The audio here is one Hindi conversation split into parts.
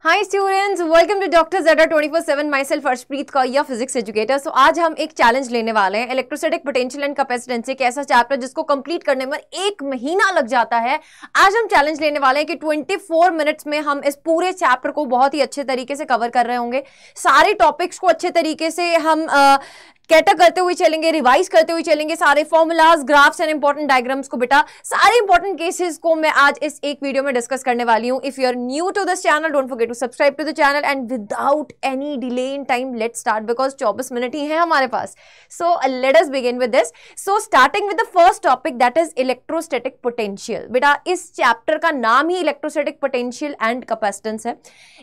Hi students, welcome to doctor ज़ेडा 24/7। My self Arshpreet Kaur, your physics educator. सो आज हम एक चैलेंज लेने वाले हैं, इलेक्ट्रोस्टैटिक पोटेंशियल एंड कैपेसिटेंस, एक ऐसा चैप्टर जिसको कंप्लीट करने में 1 महीना लग जाता है। आज हम चैलेंज लेने वाले हैं कि 24 मिनट्स में हम इस पूरे चैप्टर को बहुत ही अच्छे तरीके से कवर कर रहे होंगे। सारे टॉपिक्स को अच्छे तरीके से हम कैटर करते हुए चलेंगे, रिवाइज करते हुए चलेंगे, सारे formulas, graphs and important diagrams को बेटा, सारे इंपॉर्टेंट केसेस को मैं आज इस एक वीडियो में डिस्कस करने वाली हूं। If you are new to this channel, don't forget to subscribe to the channel and without any delay in time let's start, because 24 minute ही है हमारे पास। So let us begin with this. So starting with the first topic, that is electrostatic potential. बेटा इस चैप्टर का नाम ही इलेक्ट्रोस्टैटिक पोटेंशियल एंड कैपेसिटेंस है।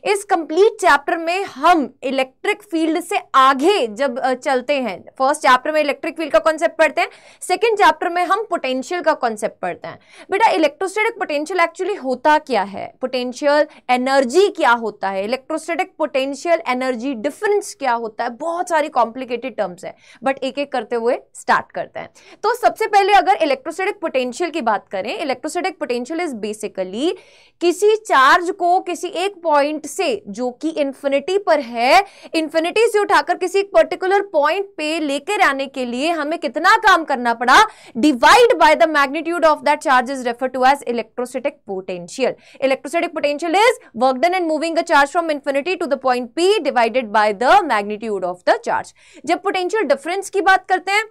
इस कंप्लीट चैप्टर में हम इलेक्ट्रिक फील्ड से आगे जब चलते हैं, फर्स्ट चैप्टर में इलेक्ट्रिक फील्ड का कॉन्सेप्ट पढ़ते हैं, सेकंड चैप्टर में हम पोटेंशियल का कॉन्सेप्ट पढ़ते हैं। बेटा इलेक्ट्रोस्टैटिक पोटेंशियल एक्चुअली होता क्या है, पोटेंशियल एनर्जी क्या होता है, इलेक्ट्रोस्टैटिक पोटेंशियल एनर्जी डिफरेंस क्या होता है, बहुत सारी कॉम्प्लिकेटेड टर्म्स है, बट एक एक करते हुए स्टार्ट करते हैं। तो सबसे पहले अगर इलेक्ट्रोस्टैटिक पोटेंशियल की बात करें, इलेक्ट्रोस्टैटिक पोटेंशियल इज बेसिकली किसी चार्ज को किसी एक पॉइंट से जो कि इंफिनिटी पर है, इंफिनिटी से उठाकर किसी पर्टिकुलर पॉइंट पे लेकर आने के लिए हमें कितना काम करना पड़ा, divide by the magnitude of that charge is refer to as electrostatic potential. Electrostatic potential is work done in moving a charge from infinity to the point P divided by the magnitude of the charge. जब पोटेंशियल डिफरेंस की बात करते हैं,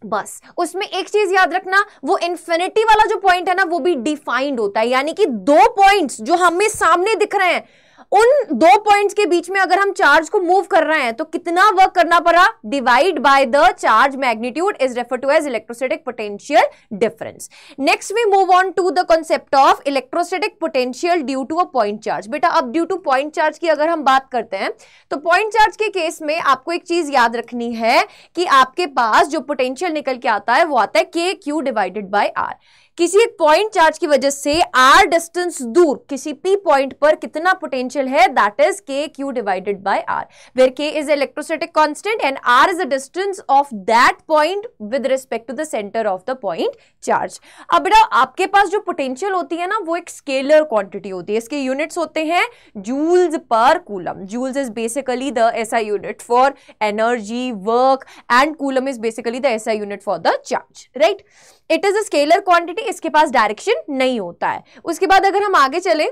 बस उसमें एक चीज याद रखना, वो इंफिनिटी वाला जो पॉइंट है ना, वो भी डिफाइंड होता है, यानी कि 2 पॉइंट्स जो हमें सामने दिख रहे हैं, उन 2 पॉइंट्स के बीच में अगर हम चार्ज को मूव कर रहे हैं तो कितना वर्क करना पड़ा, divide by the charge magnitude is refer to as electrostatic potential difference. Next we move on to the concept of electrostatic potential due to a point charge. बेटा अब ड्यू टू पॉइंट चार्ज की अगर हम बात करते हैं तो पॉइंट चार्ज के केस में आपको एक चीज याद रखनी है कि आपके पास जो पोटेंशियल निकल के आता है वो आता है KQ डिवाइडेड बाय R। किसी एक पॉइंट चार्ज की वजह से R डिस्टेंस दूर किसी P पॉइंट पर कितना पोटेंशियल है, that is KQ divided by R, where K is electrostatic constant and R is the distance of that point with respect to the centre of the point charge. अब बेटा आपके पास जो पोटेंशियल होती है ना, वो एक स्केलर क्वांटिटी होती है, इसके यूनिट्स होते हैं जूल्स पर coulomb. Joules is basically the SI unit for energy, work, and coulomb is basically the SI unit for the charge, right. It is a scalar quantity, इसके पास डायरेक्शन नहीं होता है। उसके बाद अगर हम आगे चले,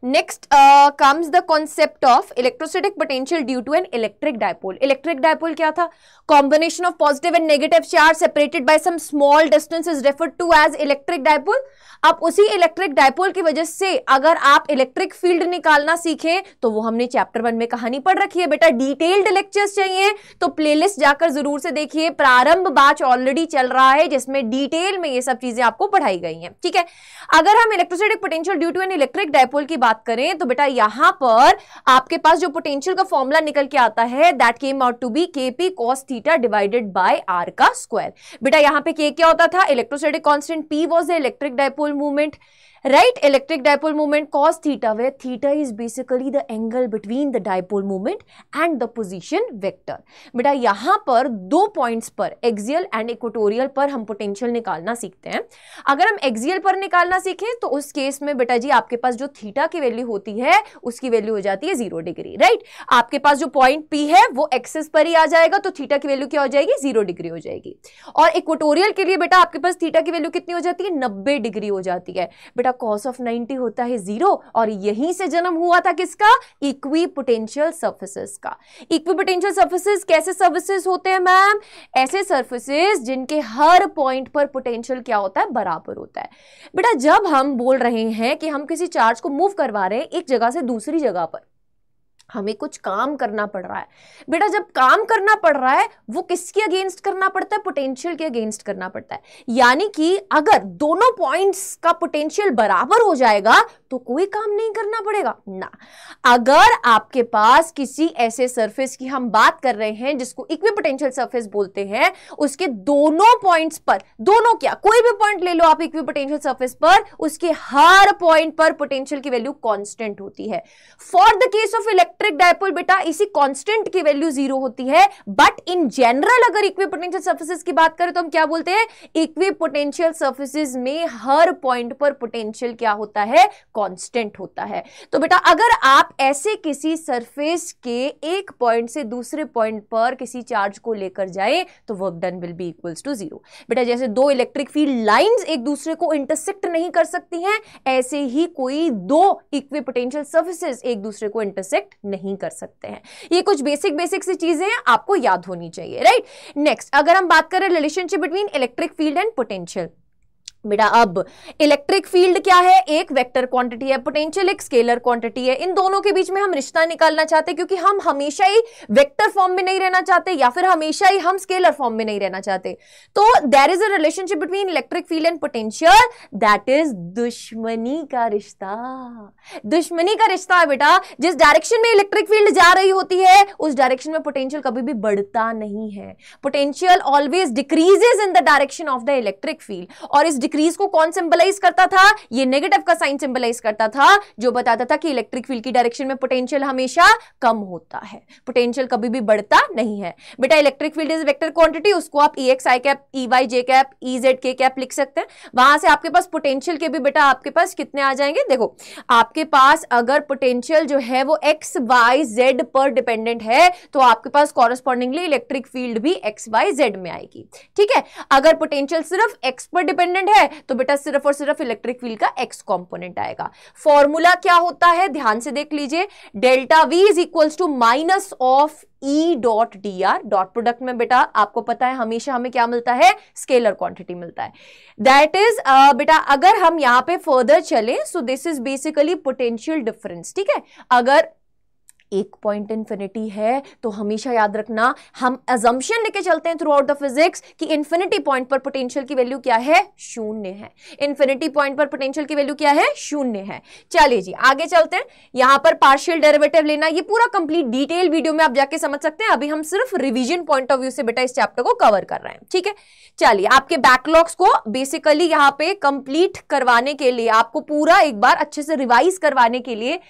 next comes the concept of electrostatic potential due to an electric dipole. Electric dipole क्या था? Combination of positive and negative charge separated by some small distance is referred to as electric dipole. अब उसी इलेक्ट्रिक डायपोल की वजह से अगर आप इलेक्ट्रिक फील्ड निकालना सीखें तो वो हमने चैप्टर 1 में कहानी पढ़ रखी है। बेटा डिटेल्ड लेक्चर्स चाहिए तो प्लेलिस्ट जाकर जरूर से देखिए, प्रारंभ बैच ऑलरेडी चल रहा है जिसमें डिटेल में ये सब चीजें आपको पढ़ाई गई हैं, ठीक है। अगर हम electrostatic potential due to an electric dipole की बात करें तो बेटा यहां पर आपके पास जो पोटेंशियल का फॉर्मूला निकल के आता है, that came out to be KP cos theta divided by R का स्क्वायर। बेटा यहां पे K क्या होता था, electrostatic constant, P was the electric dipole movement, right? Electric dipole moment cos theta, where theta is basically the angle between the dipole moment and the position vector. बेटा यहां पर 2 पॉइंट्स पर एक्सियल एंड इक्वेटोरियल पर हम पोटेंशियल निकालना सीखते हैं। अगर हम एक्सियल पर निकालना सीखें तो उस केस में बेटा जी आपके पास जो थीटा की वैल्यू होती है उसकी वैल्यू हो जाती है 0 डिग्री, राइट। आपके पास जो पॉइंट P है वो एक्सिस पर ही आ जाएगा तो थीटा की वैल्यू क्या हो जाएगी, 0 डिग्री हो जाएगी। और इक्वेटोरियल के लिए बेटा आपके पास थीटा की वैल्यू कितनी हो जाती है, 90 डिग्री हो जाती है। बेटा cos ऑफ 90 होता है 0 और यहीं से जन्म हुआ था किसका, इक्विपोटेंशियल सर्फेसेस का। इक्विपोटेंशियल सर्फेसेस कैसे सर्फेसेस होते हैं मैम, ऐसे सर्फेसेस जिनके हर पॉइंट पर पोटेंशियल क्या होता है, बराबर होता है। बेटा जब हम बोल रहे हैं कि हम किसी चार्ज को मूव करवा रहे हैं एक जगह से दूसरी जगह पर, हमें कुछ काम करना पड़ रहा है। बेटा जब काम करना पड़ रहा है वो किसके अगेंस्ट करना पड़ता है, पोटेंशियल के अगेंस्ट करना पड़ता है। यानी कि अगर दोनों पॉइंट्स का पोटेंशियल बराबर हो जाएगा तो कोई काम नहीं करना पड़ेगा ना। अगर आपके पास किसी ऐसे सरफेस की हम बात कर रहे हैं जिसको इक्विपोटेंशियल सरफेस बोलते हैं, उसके दोनों पॉइंट्स पर, दोनों क्या, कोई भी पॉइंट ले लो आप इक्विपोटेंशियल सरफेस पर, उसके हर पॉइंट पर पोटेंशियल की वैल्यू कांस्टेंट होती है। For the case of electric dipole बेटा इसी कांस्टेंट की वैल्यू 0 होती है, बट इन जनरल अगर इक्विपोटेंशियल सरफेसेस की बात करें तो हम क्या बोलते हैं, इक्विपोटेंशियल सरफेसेस में हर पॉइंट पर पोटेंशियल क्या होता है, कांस्टेंट होता है। तो बेटा अगर आप ऐसे किसी सरफेस के एक पॉइंट से दूसरे पॉइंट पर किसी चार्ज को लेकर जाए तो work done will be equals to 0। बेटा जैसे दो इलेक्ट्रिक फील्ड लाइंस एक दूसरे को इंटरसेक्ट नहीं कर सकती हैं, ऐसे ही कोई दो इक्विपोटेंशियल सर्फेसेस एक दूसरे को इंटरसेक्ट नहीं कर सकते हैं। ये कुछ बेसिक सी चीजें हैं, आपको याद होनी चाहिए, राइट। नेक्स्ट अगर हम बात करें relationship between electric field and potential, बेटा अब इलेक्ट्रिक फील्ड क्या है, एक वेक्टर क्वांटिटी है, पोटेंशियल एक स्केलर क्वांटिटी है। इन दोनों के बीच में हम रिश्ता निकालना चाहते हैं क्योंकि हम हमेशा ही वेक्टर फॉर्म में नहीं रहना चाहते या फिर हमेशा ही हम स्केलर फॉर्म में नहीं रहना चाहते। तो there is a relationship between electric field and potential, that is दुश्मनी का रिश्ता। दुश्मनी का रिश्ता है बेटा, जिस डायरेक्शन में इलेक्ट्रिक फील्ड जा रही होती है उस डायरेक्शन में पोटेंशियल कभी भी बढ़ता नहीं है। Potential always decreases in the direction of the electric field. और इस डिक्रीज को कौन सिंबलाइज करता था, ये नेगेटिव का साइन सिंबलाइज करता था, जो बताता था कि इलेक्ट्रिक फील्ड की डायरेक्शन में पोटेंशियल हमेशा कम होता है, पोटेंशियल कभी भी बढ़ता नहीं है। बेटा electric field is vector quantity, उसको आप Ex I cap, Ey J cap, Ez K cap लिख सकते हैं। वहां से आपके पास पोटेंशियल के भी बेटा आपके पास कितने आ जाएंगे, देखो आपके पास अगर पोटेंशियल जो है वो X Y Z पर डिपेंडेंट है तो आपके पास कॉरेस्पॉन्डिंगली इलेक्ट्रिक फील्ड भी X Y Z में आएगी, ठीक है। अगर पोटेंशियल सिर्फ X पर डिपेंडेंट है तो बेटा सिर्फ और सिर्फ इलेक्ट्रिक फील्ड का X कंपोनेंट आएगा। फॉर्मूला क्या होता है ध्यान से देख लीजिए, delta V is equals to minus of E dot d r. Dot product में बेटा आपको पता है हमेशा हमें क्या मिलता है, स्केलर क्वांटिटी मिलता है। दैट इज बेटा अगर हम यहां पे फर्दर चलें so this is basically potential difference, ठीक है। अगर एक पॉइंट इंफिनिटी है तो हमेशा याद रखना हम अजम्पशन लेके चलते हैं थ्रू आउट द फिजिक्स कि इंफिनिटी पॉइंट पर पोटेंशियल की वैल्यू क्या है, शून्य है। इंफिनिटी पॉइंट पर पोटेंशियल की वैल्यू क्या है, शून्य है। चलिए जी आगे चलते हैं, यहां पर पार्शियल डेरिवेटिव लेना, ये पूरा कंप्लीट डिटेल वीडियो में आप जाके समझ सकते हैं, अभी हम सिर्फ रिवीजन पॉइंट ऑफ व्यू से बेटा इस चैप्टर को कवर कर रहे हैं, ठीक है। चलिए आपके बैकलॉग्स को बेसिकली यहां पे कंप्लीट करवाने के लिए, आपको पूरा एक बार अच्छे से रिवाइज करवाने के लिए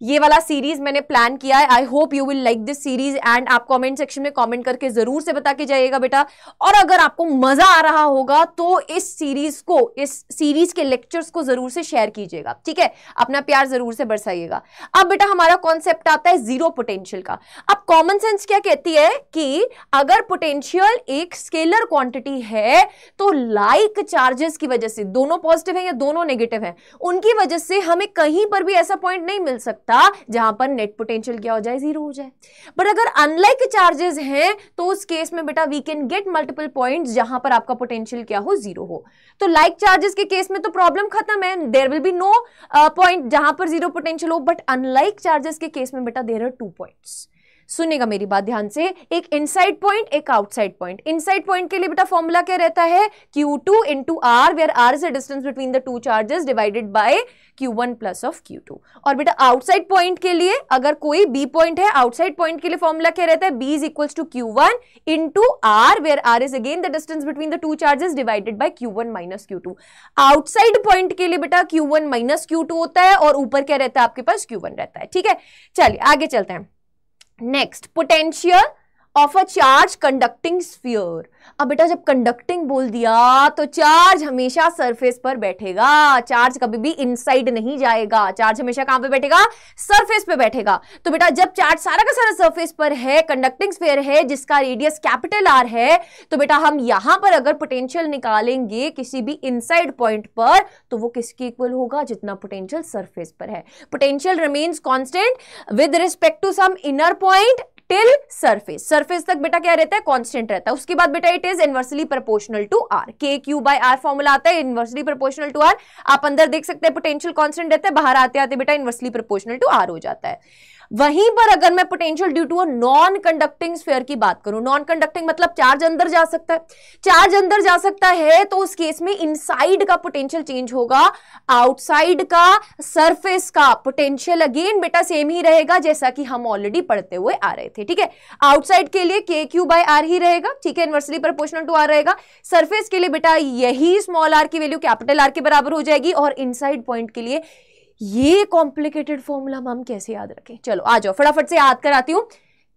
ये वाला सीरीज मैंने प्लान किया है। I hope you will like this series and आप कमेंट सेक्शन में कमेंट करके जरूर से बता के जाइएगा बेटा। और अगर आपको मजा आ रहा होगा तो इस सीरीज के लेक्चर्स को जरूर से शेयर कीजिएगा, ठीक है, अपना प्यार जरूर से बरसाइएगा। अब बेटा हमारा कॉन्सेप्ट आता है जीरो पोटेंशियल का। अब कॉमन सेंस क्या कहती है कि अगर पोटेंशियल एक स्केलर क्वांटिटी है तो लाइक चार्जेस की वजह से, दोनों पॉजिटिव है या दोनों नेगेटिव है, उनकी वजह से हमें कहीं पर भी ऐसा पॉइंट नहीं मिल सकता जहां पर नेट पोटेंशियल क्या हो जाए, जीरो हो जाए। बट अगर अनलाइक चार्जेस हैं तो उस केस में बेटा we can get multiple points जहां पर आपका पोटेंशियल क्या हो, जीरो हो। तो लाइक चार्जेस के केस में तो प्रॉब्लम खत्म है, there will be no point जहां पर जीरो पोटेंशियल हो। बट अनलाइक चार्जेस के केस में बेटा देयर आर 2 पॉइंट्स। सुनिएगा मेरी बात ध्यान से, एक इनसाइड पॉइंट एक आउटसाइड पॉइंट। इनसाइड पॉइंट के लिए बेटा फॉर्मूला क्या रहता है, Q2 into R, where R is the distance between the two charges divided by Q1 plus of Q2। और बेटा आउटसाइड पॉइंट के लिए अगर कोई B पॉइंट है, आउटसाइड पॉइंट के लिए फॉर्मूला क्या रहता है, B is equals to Q1 into R, where R is again the distance between the two charges divided by Q1 minus Q2। Outside point के लिए बेटा Q1 minus Q2 होता है और ऊपर क्या रहता है आपके पास, Q1 रहता है, ठीक है। चलिए आगे चलते हैं। Next, potential of a charge conducting sphere. अब बेटा जब कंडक्टिंग बोल दिया तो चार्ज हमेशा सरफेस पर बैठेगा, चार्ज कभी भी इनसाइड नहीं जाएगा, चार्ज हमेशा कहां पे बैठेगा, सरफेस पे बैठेगा। तो बेटा जब चार्ज सारा का सारा सरफेस पर है, कंडक्टिंग स्फीयर है जिसका रेडियस कैपिटल R है, तो बेटा हम यहां पर अगर पोटेंशियल निकालेंगे किसी भी इनसाइड पॉइंट पर तो वो किसके इक्वल होगा, जितना पोटेंशियल सरफेस पर है। Potential remains constant with respect to some inner point till surface. Surface तक बेटा क्या रहता है, कांस्टेंट रहता है। उसके बाद बेटा it is inversely proportional to R, KQ/R formula आता है, इनवर्सली प्रोपोर्शनल टू R। आप अंदर देख सकते हैं पोटेंशियल कांस्टेंट रहता है, बाहर आते आते बेटा इनवर्सली प्रोपोर्शनल टू R हो जाता है। वहीं पर अगर मैं potential due to a non conducting sphere की बात करूं, नॉन कंडक्टिंग मतलब चार्ज अंदर जा सकता है, चार्ज अंदर जा सकता है तो उस केस में इनसाइड का पोटेंशियल चेंज होगा, आउटसाइड का, सरफेस का पोटेंशियल अगेन बेटा सेम ही रहेगा जैसा कि हम ऑलरेडी पढ़ते हुए आ रहे थे, ठीक है। आउटसाइड के लिए KQ/R ही रहेगा, ठीक है, इनवर्सली प्रोपोर्शनल टू R रहेगा। सरफेस के लिए बेटा यही स्मॉल r की वैल्यू कैपिटल R के बराबर हो जाएगी। और इनसाइड पॉइंट के लिए ये कॉम्प्लिकेटेड फॉर्मूला हम कैसे याद रखें, चलो आ जाओ फटाफट से याद कराती हूं।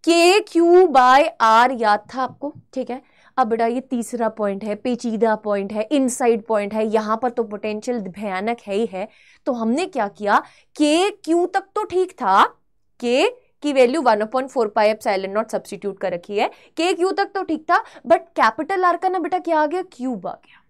KQ/R याद था आपको, ठीक है। अब बेटा ये तीसरा पॉइंट है, पेचीदा पॉइंट है, इनसाइड पॉइंट है, यहां पर तो पोटेंशियल भयानक है ही है। तो हमने क्या किया, के क्यू तक तो ठीक था, के की value 1/4 pi epsilon not substitute कर रखी है, के क्यू तक तो ठीक था, बट कैपिटल आर का ना बेटा क्या आ गया, क्यूब आ गया।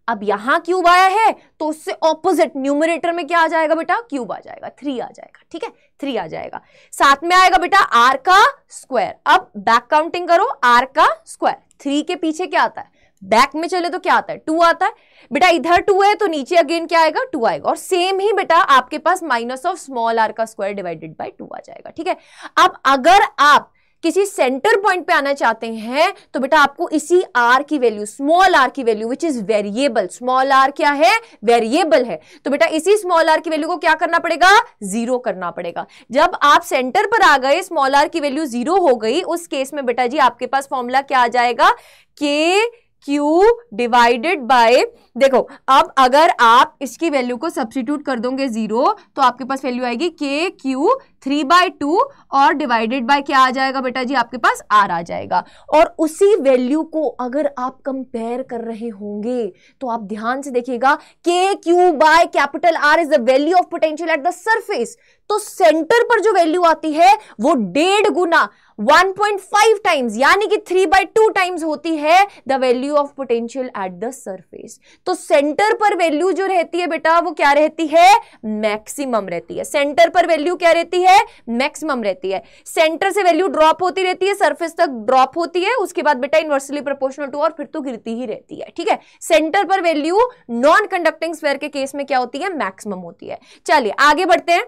अब यहां क्यूब आया है तो उससे ऑपोजिट न्यूमरेटर में क्या आ जाएगा बेटा, क्यूब आ जाएगा, 3 आ जाएगा, ठीक है, 3 आ जाएगा। साथ में आएगा बेटा आर का स्क्वायर। अब बैक काउंटिंग करो, आर का स्क्वायर, 3 के पीछे क्या आता है, बैक में चले तो क्या आता है, 2 आता है बेटा। इधर 2 है तो नीचे अगेन क्या आएगा, 2 आएगा। और सेम ही बेटा आपके पास माइनस ऑफ स्मॉल आर का स्क्वायर डिवाइडेड बाय 2 आ जाएगा, ठीक है। अब अगर आप किसी सेंटर पॉइंट पे आना चाहते हैं तो बेटा आपको इसी आर की वैल्यू, स्मॉल आर की value which is variable, small R क्या है, वेरिएबल है, तो बेटा इसी स्मॉल आर की वैल्यू को क्या करना पड़ेगा, 0 करना पड़ेगा। जब आप सेंटर पर आ गए, स्मॉल आर की वैल्यू 0 हो गई, उस केस में बेटा जी आपके पास फॉर्मूला क्या आ जाएगा, के क्यू डिवाइडेड बाय, देखो अब अगर आप इसकी वैल्यू को सब्स्टिट्यूट कर दोगे 0 तो आपके पास वैल्यू आएगी के क्यू 3/2 और डिवाइडेड बाय क्या आ जाएगा बेटा जी, आपके पास आर आ जाएगा। और उसी वैल्यू को अगर आप कंपेयर कर रहे होंगे तो आप ध्यान से देखिएगा, K Q by capital R is the value of potential at the surface. तो सेंटर पर जो वैल्यू आती है वो 1.5 गुना 1.5 टाइम्स यानी कि 3/2 टाइम्स होती है the value of potential at the surface. तो सेंटर पर वैल्यू जो रहती है बेटा वो क्या रहती है, मैक्सिमम रहती है। सेंटर पर वैल्यू क्या रहती है, मैक्सिमम रहती है। सेंटर से वैल्यू ड्रॉप होती रहती है, सरफेस तक ड्रॉप होती है, उसके बाद बेटा इनवर्सली प्रोपोर्शनल टू और फिर तो गिरती ही रहती है, ठीक है। सेंटर पर वैल्यू नॉन कंडक्टिंग स्फीयर के केस में क्या होती है, मैक्सिमम होती है। चलिए आगे बढ़ते हैं।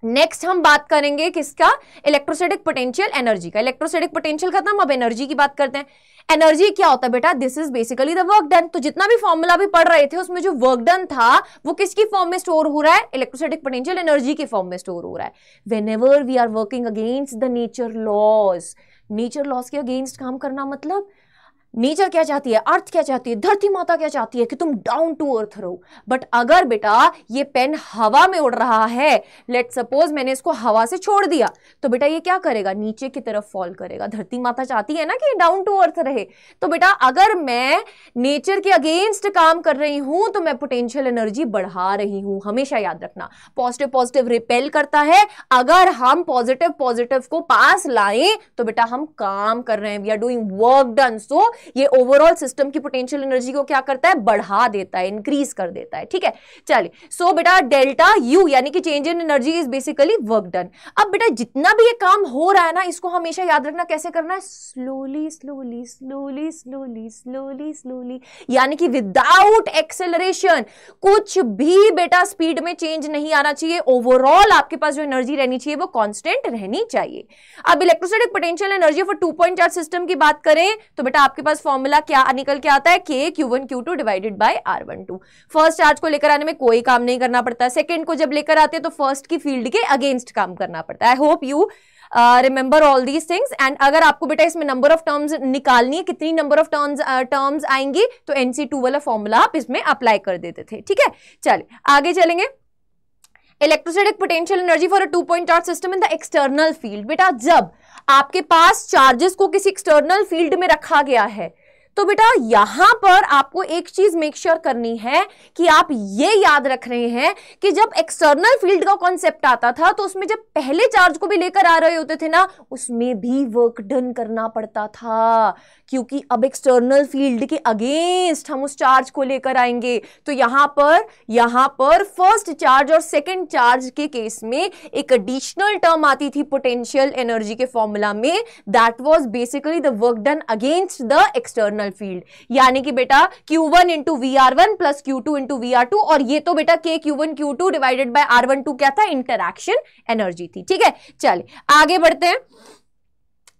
नेक्स्ट हम बात करेंगे किसका, इलेक्ट्रोस्टैटिक पोटेंशियल एनर्जी का। इलेक्ट्रोस्टैटिक पोटेंशियल खत्म, अब एनर्जी की बात करते हैं। एनर्जी क्या होता है बेटा, this is basically the work done. तो जितना भी फॉर्मूला भी पढ़ रहे थे उसमें जो वर्क डन था वो किसकी फॉर्म में स्टोर हो रहा है, इलेक्ट्रोस्टैटिक पोटेंशियल एनर्जी के फॉर्म में स्टोर हो रहा है। Whenever we are working against the nature laws, nature laws के अगेंस्ट काम करना मतलब नेचर क्या चाहती है, अर्थ क्या चाहती है, धरती माता क्या चाहती है कि तुम डाउन टू अर्थ रहो। बट अगर बेटा ये पेन हवा में उड़ रहा है, लेट सपोज मैंने इसको हवा से छोड़ दिया, तो बेटा ये क्या करेगा, नीचे की तरफ फॉल करेगा। धरती माता चाहती है ना कि डाउन टू अर्थ रहे। तो बेटा अगर मैं नेचर के अगेंस्ट काम कर रही हूं तो मैं पोटेंशियल एनर्जी बढ़ा रही हूं। हमेशा याद रखना, पॉजिटिव पॉजिटिव रिपेल करता है। अगर हम पॉजिटिव पॉजिटिव को पास लाएं तो बेटा हम काम कर रहे हैं, we are doing work done. So ये ओवरऑल सिस्टम की पोटेंशियल एनर्जी को क्या करता है, बढ़ा देता है, इंक्रीज कर देता है, ठीक है। चलिए सो बेटा डेल्टा यू यानी कि change in energy is basically work done. अब बेटा जितना भी ये काम हो रहा है ना, इसको हमेशा याद रखना कैसे करना है, slowly slowly slowly slowly slowly slowly, यानी कि विदाउट एक्सेलरेशन। कुछ भी बेटा स्पीड में चेंज नहीं आना चाहिए। ओवरऑल आपके पास जो एनर्जी रहनी चाहिए वो कांस्टेंट रहनी चाहिए। अब electrostatic potential energy for 2 point charge system की बात करें तो बेटा आपके पास फॉर्मूला क्या निकल के आता है, के Q1 Q2 divided by R12। First charge को लेकर आने में कोई काम नहीं करना पड़ता, सेकंड को जब लेकर आते हैं तो फर्स्ट की फील्ड के अगेंस्ट काम करना पड़ता है। I hope you remember all these things. And अगर आपको बेटा इसमें नंबर ऑफ टर्म्स निकालनी है, कितनी नंबर ऑफ टर्म्स आएंगी, तो NC2 वाला फॉर्मूला आप इसमें अप्लाई कर देते थे, ठीक है। चलिए आगे चलेंगे। Electrostatic potential energy for a 2 point charge system in the external field. बेटा जब आपके पास चार्जेस को किसी एक्सटर्नल फील्ड में रखा गया है तो बेटा यहां पर आपको एक चीज मेक श्योर करनी है कि आप ये याद रख रहे हैं कि जब एक्सटर्नल फील्ड का कॉन्सेप्ट आता था तो उसमें जब पहले चार्ज को भी लेकर आ रहे होते थे ना, उसमें भी वर्क डन करना पड़ता था, क्योंकि अब एक्सटर्नल फील्ड के अगेंस्ट हम उस चार्ज को लेकर आएंगे। तो यहां पर फर्स्ट चार्ज और सेकंड चार्ज के केस में एक एडिशनल टर्म आती थी पोटेंशियल एनर्जी के फॉर्मूला में, that was basically the work done against the external field, यानी कि बेटा Q1 into VR1 plus Q2 into VR2, और ये तो बेटा के Q1 Q2 divided by R12 क्या था, इंटरैक्शन एनर्जी थी, ठीक है। चलिए आगे बढ़ते हैं।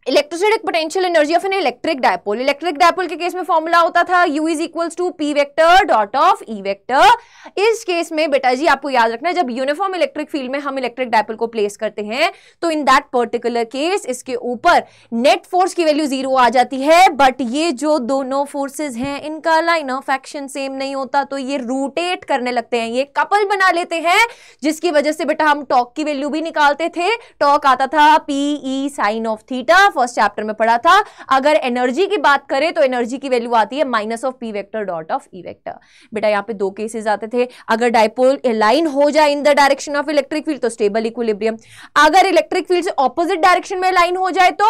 Electrostatic potential energy of an electric dipole. Electric dipole के केस में फॉर्मूला होता था U is equals to P vector dot of E vector. इस केस में बेटा जी आपको याद रखना है, जब यूनिफॉर्म इलेक्ट्रिक फील्ड में हम इलेक्ट्रिक डायपोल को प्लेस करते हैं तो इन दैट पर्टिकुलर केस इसके ऊपर नेट फोर्स की वैल्यू 0 आ जाती है, बट ये जो दोनों फोर्सेस हैं इनका लाइन ऑफ एक्शन सेम नहीं होता, तो ये रोटेट करने लगते हैं, ये कपल बना लेते हैं, जिसकी वजह से बेटा हम टॉर्क की वैल्यू भी निकालते थे। टॉर्क आता था PE sine of theta first chapter में पढ़ा था। अगर एनर्जी की बात करें तो एनर्जी की वैल्यू आती है minus of P vector dot of E vector. बेटा यहाँ पे दो केसेस आते थे, अगर डाइपोल अलाइन हो जाए in the direction of electric field तो स्टेबल इक्विलिब्रियम, अगर इलेक्ट्रिक फील्ड से ऑपोजिट डायरेक्शन में अलाइन हो जाए तो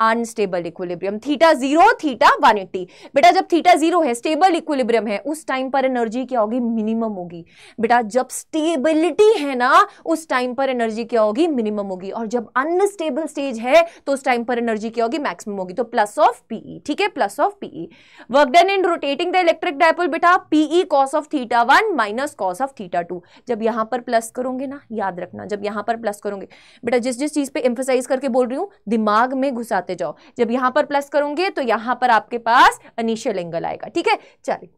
अनस्टेबल इक्विलिब्रियम। Theta 0 theta 180। बेटा जब थीटा 0 है, स्टेबल इक्विलिब्रियम है, उस टाइम पर एनर्जी क्या होगी? मिनिमम होगी। बेटा जब स्टेबिलिटी है ना, उस टाइम पर एनर्जी क्या होगी? मिनिमम होगी। और जब अनस्टेबल स्टेज है तो उस टाइम पर एनर्जी क्या होगी? मैक्सिमम होगी। तो प्लस ऑफ पीई, ठीक है, plus of PE. Work done in rotating the electric dipole, बेटा PE cos of theta 1 minus cos of theta 2। जब यहां पर प्लस करोगे ना, याद रखना, जब यहां पर प्लस करोगे, बेटा जिस जिस चीज पे एम्फसाइज करके बोल रही हूं दिमाग में घुसाते जाओ। जब यहां पर प्लस करोगे तो यहां पर आपके पास इनिशियल एंगल आएगा, ठीक है। चलिए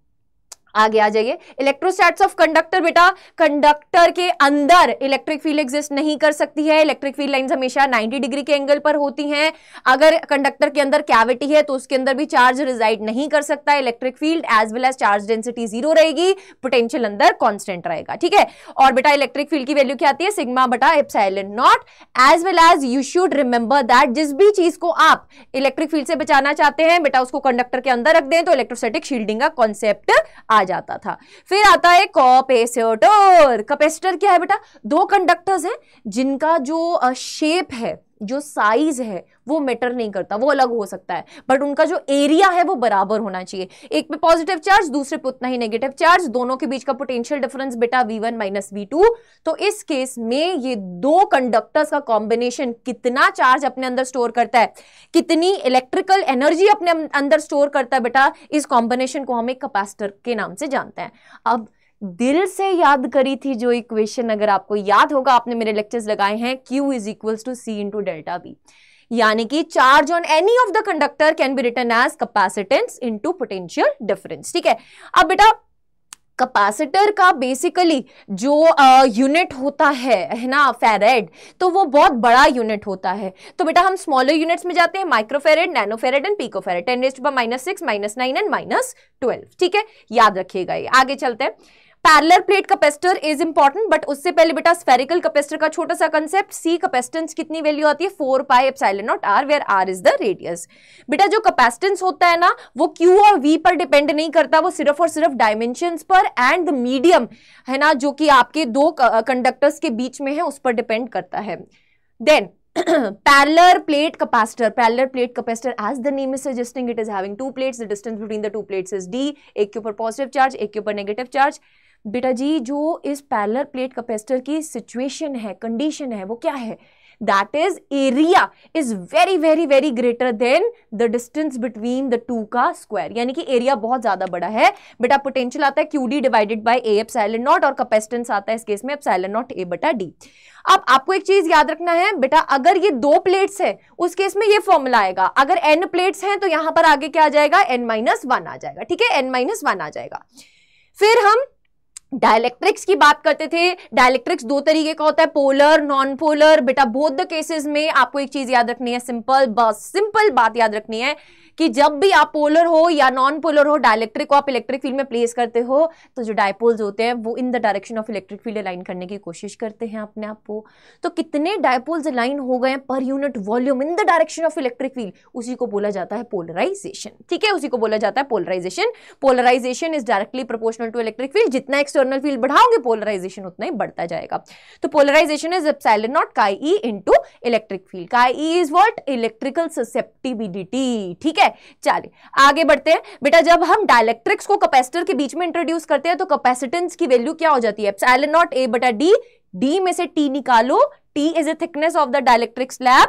आगे आ जाइए। इलेक्ट्रोस्टैट्स ऑफ कंडक्टर, बेटा कंडक्टर के अंदर इलेक्ट्रिक फील्ड एग्जिस्ट नहीं कर सकती है। इलेक्ट्रिक फील्ड लाइंस हमेशा 90 डिग्री के एंगल पर होती हैं। अगर कंडक्टर के अंदर कैविटी है तो उसके अंदर भी चार्ज रिजाइड नहीं कर सकता। Electric field as well as charge density 0 रहेगी, पोटेंशियल अंदर कांस्टेंट रहेगा, ठीक है। और बेटा इलेक्ट्रिक फील्ड की वैल्यू क्या आती है? सिग्मा बटा epsilon naught. As well as you should remember that जिस भी चीज को आप इलेक्ट्रिक फील्ड से बचाना चाहते हैं, बेटा उसको कंडक्टर के अंदर रख दें तो इलेक्ट्रोस्टैटिक शील्डिंग का कॉन्सेप्ट जाता था। फिर आता है कैपेसिटर। कैपेसिटर क्या है बेटा? दो कंडक्टर्स हैं जिनका जो शेप है, जो साइज है वो मैटर नहीं करता, वो अलग हो सकता है, बट उनका जो एरिया है वो बराबर होना चाहिए। एक पे पॉजिटिव चार्ज, दूसरे पे उतना ही नेगेटिव चार्ज, दोनों के बीच का पोटेंशियल डिफरेंस बेटा V1 माइनस V2। तो इस केस में ये दो कंडक्टर्स का कॉम्बिनेशन कितना चार्ज अपने अंदर स्टोर करता है, कितनी इलेक्ट्रिकल एनर्जी अपने अंदर स्टोर करता है, बेटा इस कॉम्बिनेशन को हम एक कैपेसिटर के नाम से जानते हैं। अब दिल से याद करी थी जो इक्वेशन, अगर आपको याद होगा, आपने मेरे लेक्चर्स लगाए हैं, Q is equals to C into delta V, यानी कि charge on any of the conductor can be written as capacitance into potential difference, ठीक है। अब बेटा कैपेसिटर का बेसिकली जो यूनिट होता है ना फैरेड, तो वो बहुत बड़ा यूनिट होता है। तो बेटा हम स्मॉलर यूनिट्स में जाते हैं, microfarad, nanofarad and picofarad, 10⁻⁻⁶, -9 and -12, ठीक है, याद रखिएगा ये। आगे चलते हैं। Parallel plate capacitor is important, but उससे पहले बेटा स्फेरिकल कैपेसिटर का छोटा सा कंसेप्ट। सी कैपेसिटेंस कितनी वैल्यू आती है? 4 pi epsilon naught R, where R is the radius. बेटा जो कैपेसिटेंस होता है ना वो क्यू और वी पर डिपेंड नहीं करता, वो सिर्फ और सिर्फ डायमेंशंस पर एंड द मीडियम है ना जो कि आपके दो कंडक्टर्स के बीच में है उस पर डिपेंड करता है। Then parallel plate capacitor, as the name is suggesting, it is having two plates, the distance between the two plates is d, एक के ऊपर पॉजिटिव चार्ज, एक के ऊपर नेगेटिव चार्ज। बेटा जी जो इस पैरेलल प्लेट कैपेसिटर की सिचुएशन है, कंडीशन है, वो क्या है? That is area is very very very greater than the distance between the two का स्क्वायर, यानी कि एरिया बहुत ज्यादा बड़ा है। बेटा पोटेंशियल आता है QD divided by A epsilon not, और कैपेसिटेंस आता है इस केस में एप्सिलॉन नॉट A बटा D। अब आपको एक चीज याद रखना है बेटा, अगर ये दो प्लेट्स है उस केस में ये फॉर्मूला आएगा, अगर n प्लेट्स हैं तो यहां पर आगे क्या आ जाएगा? n-1 आ जाएगा, ठीक है, n-1 आ जाएगा। फिर हम डायइलेक्ट्रिक्स की बात करते थे। डायइलेक्ट्रिक्स दो तरीके का होता है, पोलर, नॉन पोलर। बेटा बोथ द केसेस में आपको एक चीज याद रखनी है, सिंपल बात याद रखनी है कि जब भी आप पोलर हो या नॉन पोलर हो, डायइलेक्ट्रिक को आप इलेक्ट्रिक फील्ड में प्लेस करते हो तो जो डायपोल्स होते हैं वो in the direction of electric field align करने की कोशिश करते हैं अपने आप को। तो कितने डायपोल्स अलाइन हो गए per unit volume in the direction of electric field, उसी को बोला जाता है पोलराइजेशन, ठीक है, उसी को बोला जाता है polarisation. Polarisation is directly proportional to electric field, जितना एक्सटर्नल फील्ड बढ़ाओगे पोलराइजेशन उतना ही बढ़ता जाएगा। तो पोलराइजेशन इज एप्सिलॉन नॉट काई ई into electric field. Chi E is what? Electrical susceptibility, ठीक है। चलिए आगे बढ़ते हैं। बेटा जब हम डायइलेक्ट्रिक्स को कैपेसिटर के बीच में इंट्रोड्यूस करते हैं तो कैपेसिटेंस की वैल्यू क्या हो जाती है? एप्सिलॉन नॉट A बटा D, D में से T निकालो, T is the thickness of the dielectric slab,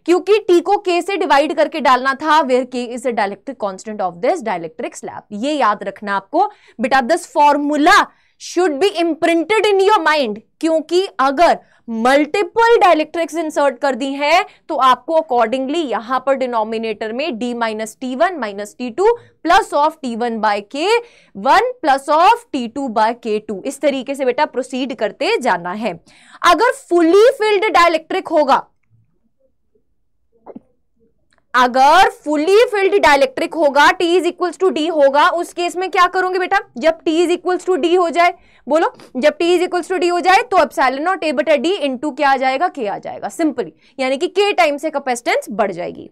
क्योंकि T को K से डिवाइड करके डालना था, where K is the dielectric constant of this dielectric slab. ये याद रखना आपको बेटा, this formula should be imprinted in your mind, क्योंकि अगर मल्टीपल डायइलेक्ट्रिक्स इंसर्ट कर दी है तो आपको अकॉर्डिंगली यहां पर डिनोमिनेटर में d minus T1 minus T2 plus of T1 by K1 plus of T2 by K2, इस तरीके से बेटा प्रोसीड करते जाना है। अगर फुली फिल्ड डायइलेक्ट्रिक होगा, अगर फुली फिल्ड डायइलेक्ट्रिक होगा, T is equals to D होगा, उस केस में क्या करोगे बेटा? जब T is equals to D हो जाए, बोलो, जब T is equals to D हो जाए तो एप्सिलॉन नॉट A बटा D इंटू क्या आ जाएगा? K आ जाएगा, सिंपली, यानी कि K टाइम से कैपेसिटेंस बढ़ जाएगी।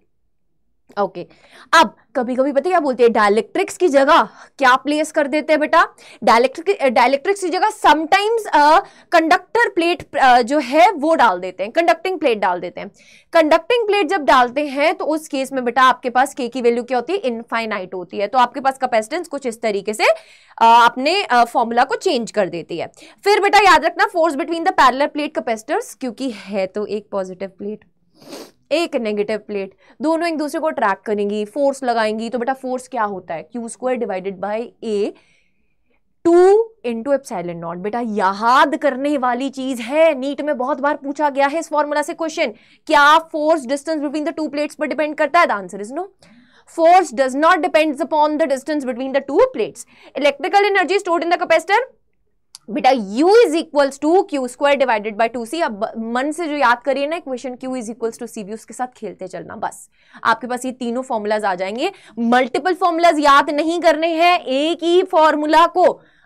ओके अब कभी कभी पता है क्या बोलते हैं, डाइलेक्ट्रिक्स की जगह क्या प्लेस कर देते हैं बेटा, डाइलेक्ट्रिक्स की जगह समटाइम्स कंडक्टर प्लेट जो है वो डाल देते हैं, कंडक्टिंग प्लेट डाल देते हैं। कंडक्टिंग प्लेट जब डालते हैं तो उस केस में बेटा आपके पास के की वैल्यू क्या होती है, इनफाइनाइट होती है। तो आपके पास कैपेसिटेंस कुछ इस तरीके से अपने फॉर्मूला को चेंज कर देती है। फिर बेटा याद रखना force between the parallel plate capacitors, क्योंकि है तो एक पॉजिटिव प्लेट एक नेगेटिव प्लेट, दोनों एक दूसरे को ट्रैक करेंगी, फोर्स लगाएंगी, तो बेटा फोर्स क्या होता है, Q square divided bye A 2 into epsilon not. बेटा याद करने वाली चीज है, नीट में बहुत बार पूछा गया है इस फॉर्मूला से क्वेश्चन, क्या force distance between the two plates पर डिपेंड करता है? The answer is no, force does not depends upon the distance between the two plates. Electrical energy stored in the capacitor बेटा U is equals to Q square divided by 2c। अब मन से जो याद करिए ना equation Q is equals to CV, उसके साथ खेलते चलना, बस आपके पास ये तीनों फॉर्मूलाज आ जाएंगे। मल्टीपल फॉर्मूलाज याद नहीं करने हैं, एक ही फॉर्मूला को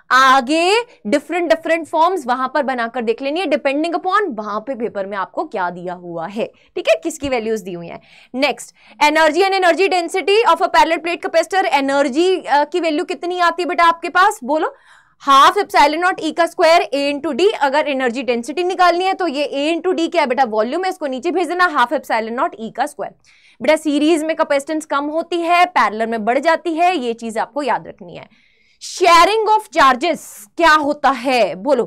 आगे डिफरेंट फॉर्म्स वहां पर बनाकर देख लेनी है, डिपेंडिंग अपॉन वहां पे पेपर में आपको क्या दिया हुआ है, ठीक है, किसकी वैल्यूज दी हुई है। Next, energy and energy density of a parallel plate capacitor. Energy की वैल्यू कितनी आती है बेटा आपके पास, बोलो, हाफ एप्सिलॉन नॉट ई का स्क्वायर ए इंटू डी। अगर एनर्जी डेंसिटी निकालनी है तो ये ए इंटू डी क्या है बेटा, वॉल्यूम है, इसको नीचे भेज देना, हाफ एप्सिलॉन नॉट ई का स्क्वायर। बेटा सीरीज में कैपेसिटेंस कम होती है, पैरेलल में बढ़ जाती है, ये चीज आपको याद रखनी है। शेयरिंग ऑफ चार्जेस क्या होता है, बोलो,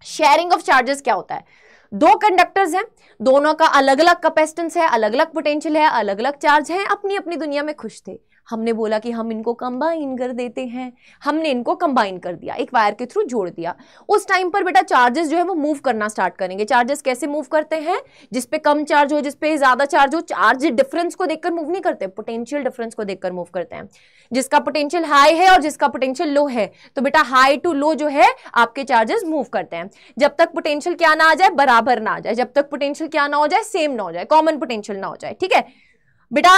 शेयरिंग ऑफ चार्जेस क्या होता है? दो कंडक्टर्स हैं, दोनों का अलग अलग कैपेसिटेंस है, अलग अलग पोटेंशियल है, अलग अलग चार्ज है, अपनी अपनी दुनिया में खुश थे। हमने बोला कि हम इनको कंबाइन कर देते हैं, हमने इनको कंबाइन कर दिया, एक वायर के थ्रू जोड़ दिया। उस टाइम पर बेटा चार्जेस जो है वो मूव करना स्टार्ट करेंगे। चार्जेस कैसे मूव करते हैं, जिसपे कम चार्ज हो, जिसपे ज्यादा चार्ज हो, चार्ज डिफरेंस को देखकर मूव नहीं करते, पोटेंशियल डिफरेंस को देखकर मूव करते हैं। जिसका पोटेंशियल हाई है और जिसका पोटेंशियल लो है, तो बेटा हाई टू लो जो है आपके चार्जेस मूव करते हैं। जब तक पोटेंशियल क्या ना आ जाए, बराबर ना आ जाए, जब तक पोटेंशियल क्या ना हो जाए, सेम ना हो जाए, कॉमन पोटेंशियल ना हो जाए, ठीक है बेटा।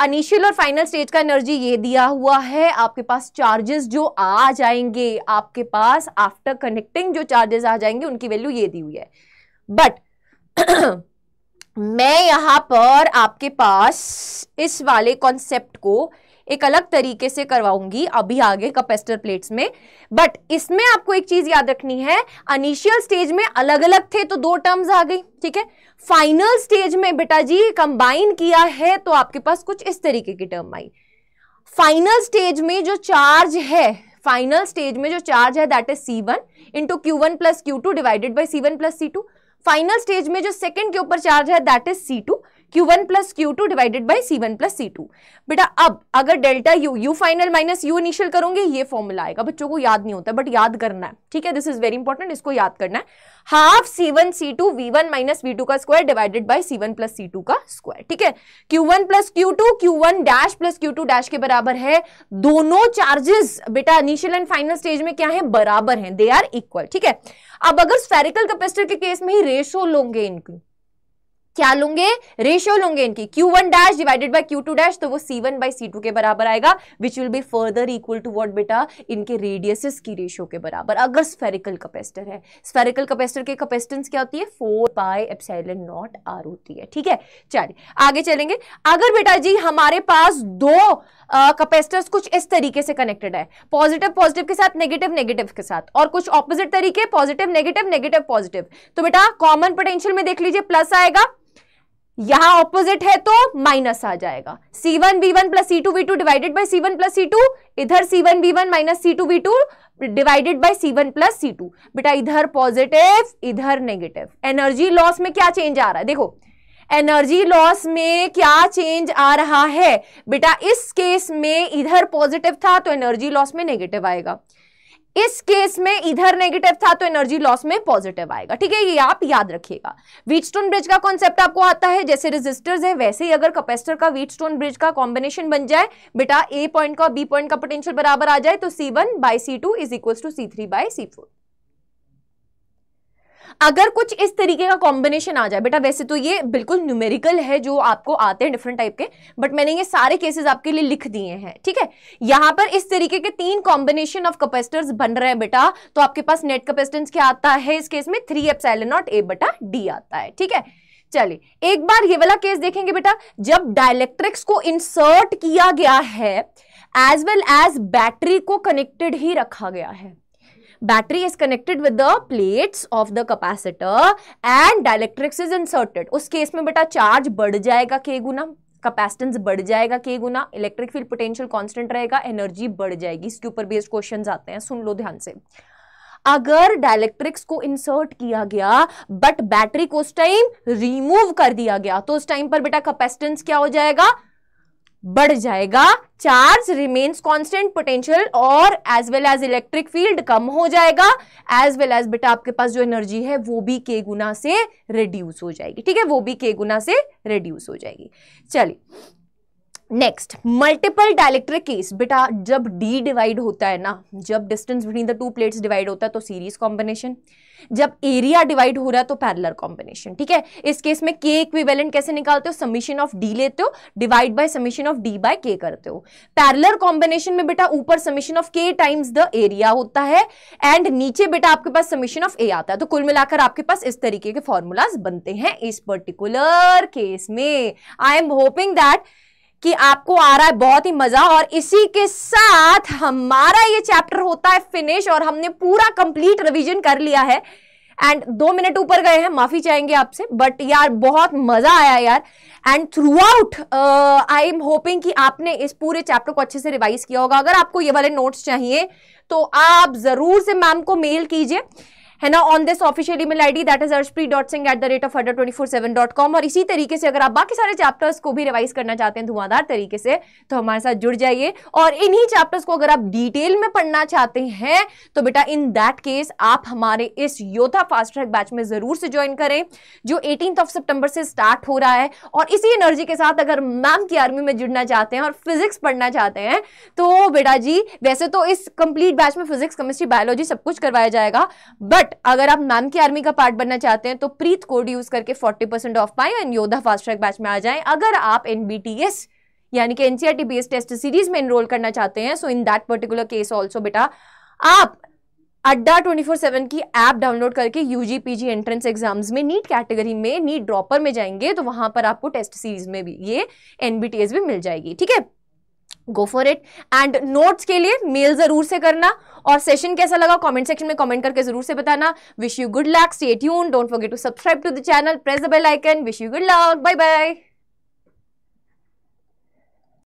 इनिशियल और फाइनल स्टेज का एनर्जी ये दिया हुआ है, आपके पास चार्जेस जो आ जाएंगे आपके पास आफ्टर कनेक्टिंग, जो चार्जेस आ जाएंगे उनकी वैल्यू ये दी हुई है। बट मैं यहां पर आपके पास इस वाले कॉन्सेप्ट को एक अलग तरीके से करवाऊंगी अभी आगे कैपेसिटर प्लेट्स में। बट इसमें आपको एक चीज याद रखनी है, इनिशियल स्टेज में अलग अलग थे तो दो टर्म्स आ गई, ठीक है। फाइनल स्टेज में बेटा जी कंबाइन किया है तो आपके पास कुछ इस तरीके की टर्म आई। फाइनल स्टेज में जो चार्ज है, फाइनल स्टेज में जो चार्ज है that is C1 into Q1 plus Q2 divided by C1 plus C2। Final stage में जो सेकंड के ऊपर चार्ज है that is C2 Q1 plus Q2 divided by C1 plus C2। बेटा अब अगर delta U final minus U initial करोगे ये फॉर्मूला आएगा, बच्चों को याद नहीं होता बट याद करना है, ठीक है, दिस इज वेरी इंपॉर्टेंट, इसको याद करना है। Half C1 C2 V1 minus V2 का square divided by C1 plus C2 का स्क्वायर, ठीक है। Q1 plus Q2 Q1 dash plus Q2 dash के बराबर है। दोनों चार्जेस बेटा इनिशियल एंड फाइनल स्टेज में क्या है, बराबर हैं, दे आर इक्वल, ठीक है। अब अगर स्फेरिकल कैपेसिटर के केस में ही रेशो लोगे इनकी, क्या लोगे, रेशियो लोगे इनकी, Q1 dash divided by Q2 dash, तो वो C1 बाय C2 के बराबर आएगा, which will be further equal to what बेटा, इनके रेडियसेस की रेशियो के बराबर। अगर स्फेरिकल कैपेसिटर है, स्फेरिकल कैपेसिटर की कैपेसिटेंस क्या होती है, 4 पाई एप्सिलॉन नॉट r होती है, ठीक है। चलिए आगे चलेंगे। अगर बेटा जी हमारे पास दो कैपेसिटर्स कुछ इस तरीके से कनेक्टेड है, पॉजिटिव पॉजिटिव के साथ, नेगेटिव नेगेटिव के साथ, और कुछ ऑपोजिट तरीके, पॉजिटिव नेगेटिव नेगेटिव पॉजिटिव, तो बेटा कॉमन पोटेंशियल में देख लीजिए प्लस आएगा, यहां ऑपोजिट है तो माइनस आ जाएगा। C1 V1 plus C2 V2 divided by C1 plus C2, इधर C1 V1 minus C2 V2 divided by C1 plus C2। बेटा इधर पॉजिटिव इधर नेगेटिव। एनर्जी लॉस में क्या चेंज आ रहा है, देखो एनर्जी लॉस में क्या चेंज आ रहा है बेटा, इस केस में इधर पॉजिटिव था तो एनर्जी लॉस में नेगेटिव आएगा, इस केस में इधर नेगेटिव था तो एनर्जी लॉस में पॉजिटिव आएगा, ठीक है, ये आप याद रखिएगा। व्हीटस्टोन ब्रिज का कॉन्सेप्ट आपको आता है, जैसे रेजिस्टर्स है वैसे ही अगर कैपेसिटर का व्हीटस्टोन ब्रिज का कॉम्बिनेशन बन जाए बेटा, ए पॉइंट का बी पॉइंट का पोटेंशियल बराबर आ जाए तो C1 by C2 is equal to C3 by C4। अगर कुछ इस तरीके का कॉम्बिनेशन आ जाए बेटा, वैसे तो ये बिल्कुल न्यूमेरिकल है जो आपको आते हैं डिफरेंट टाइप के, बट मैंने ये सारे केसेस आपके लिए लिख दिए हैं, ठीक है। यहां पर इस तरीके के 3 कॉम्बिनेशन ऑफ कैपेसिटर्स बन रहे हैं बेटा, तो आपके पास नेट कैपेसिटेंस क्या आता है इस केस में, 3 एप्सिलॉन नॉट A बटा D आता है, ठीक है। चलिए एक बार ये वाला केस देखेंगे बेटा, जब डाइलेक्ट्रिक्स को इंसर्ट किया गया है एज वेल एज बैटरी को कनेक्टेड ही रखा गया है, battery is connected with the plates of the capacitor and dielectrics is inserted, उस केस में बेटा चार्ज बढ़ जाएगा k गुना, कैपेसिटेंस बढ़ जाएगा k गुना, इलेक्ट्रिक फील्ड पोटेंशियल कांस्टेंट रहेगा, एनर्जी बढ़ जाएगी। इसके ऊपर बेस्ड क्वेश्चंस आते हैं, सुन लो ध्यान से। अगर डाइलेक्ट्रिक्स को इंसर्ट किया गया बट बैटरी को उस टाइम रिमूव कर दिया गया, तो उस टाइम पर बेटा कैपेसिटेंस क्या हो जाएगा, बढ़ जाएगा, चार्ज रिमेन्स कांस्टेंट, पोटेंशियल और as well as electric field कम हो जाएगा, एज वेल एज बेटा आपके पास जो एनर्जी है वो भी k गुना से रिड्यूस हो जाएगी। ठीक है, वो भी k गुना से रिड्यूस हो जाएगी। चलिए नेक्स्ट, मल्टीपल डाइलेक्ट्रिक केस। बेटा जब D डिवाइड होता है ना, जब distance between the two plates divide होता है तो सीरीज कॉम्बिनेशन, जब एरिया डिवाइड हो रहा है तो पैरेलल कॉम्बिनेशन। ठीक है, इस केस में K इक्विवेलेंट कैसे निकालते हो, समीशन ऑफ D लेते हो, divide by summation of D by K करते हो। पैरेलल कॉम्बिनेशन में बेटा ऊपर summation of K times the area होता है एंड नीचे बेटा आपके पास समीशन ऑफ A आता है। तो कुल मिलाकर आपके पास इस तरीके के फॉर्मूलाज बनते हैं इस पर्टिकुलर केस में। आई एम होपिंग दैट कि आपको आ रहा है बहुत ही मजा, और इसी के साथ हमारा ये चैप्टर होता है फिनिश और हमने पूरा कंप्लीट रिवीजन कर लिया है। एंड 2 मिनट ऊपर गए हैं, माफी चाहेंगे आपसे, बट यार बहुत मजा आया यार। And through out I am hoping कि आपने इस पूरे चैप्टर को अच्छे से रिवाइज किया होगा। अगर आपको ये वाले नोट्स चाहिए तो आप जरूर से मैम को मेल कीजिए, है ना, on this official email ID that is arshpreet.singh@247.com। और इसी तरीके से अगर आप बाकी सारे चैप्टर्स को भी रिवाइज करना चाहते हैं धुआंधार तरीके से तो हमारे साथ जुड़ जाइए। और इन्हीं चैप्टर्स को अगर आप डिटेल में पढ़ना चाहते हैं तो बेटा इन दैट केस आप हमारे इस योद्धा फास्ट ट्रैक बैच में जरूर से ज्वाइन करें जो 18 सितंबर से स्टार्ट हो रहा है। और इसी एनर्जी के साथ अगर मैम की आर्मी में जुड़ना चाहते हैं और फिजिक्स पढ़ना चाहते हैं तो बेटा जी वैसे तो इस कंप्लीट बैच में फिजिक्स, केमिस्ट्री, बायोलॉजी सब कुछ करवाया जाएगा, बट अगर आप मैम की आर्मी का पार्ट बनना चाहते हैं तो प्रीत कोड यूज करके 40% ऑफ पाएं एंड योद्धा फास्ट ट्रैक बैच में आ जाएं। अगर आप NBTS यानी कि NCERT बेस्ड टेस्ट सीरीज में एनरोल करना चाहते हैं, so in that particular case also बेटा आप अड्डा 24/7 की ऐप डाउनलोड करके UG PG एंट्रेंस एग्जाम्स में नीट कैटेगरी में नीट ड्रॉपर में जाएंगे तो वहां पर आपको टेस्ट सीरीज में भी ये NBTS भी मिल जाएगी। ठीक है, go for it. And notes के लिए मेल जरूर से करना, और सेशन कैसा लगा कमेंट सेक्शन में कमेंट करके जरूर से बताना। Wish you good luck, stay tuned, don't forget to subscribe to the channel, press the bell icon. Wish you good luck, bye bye.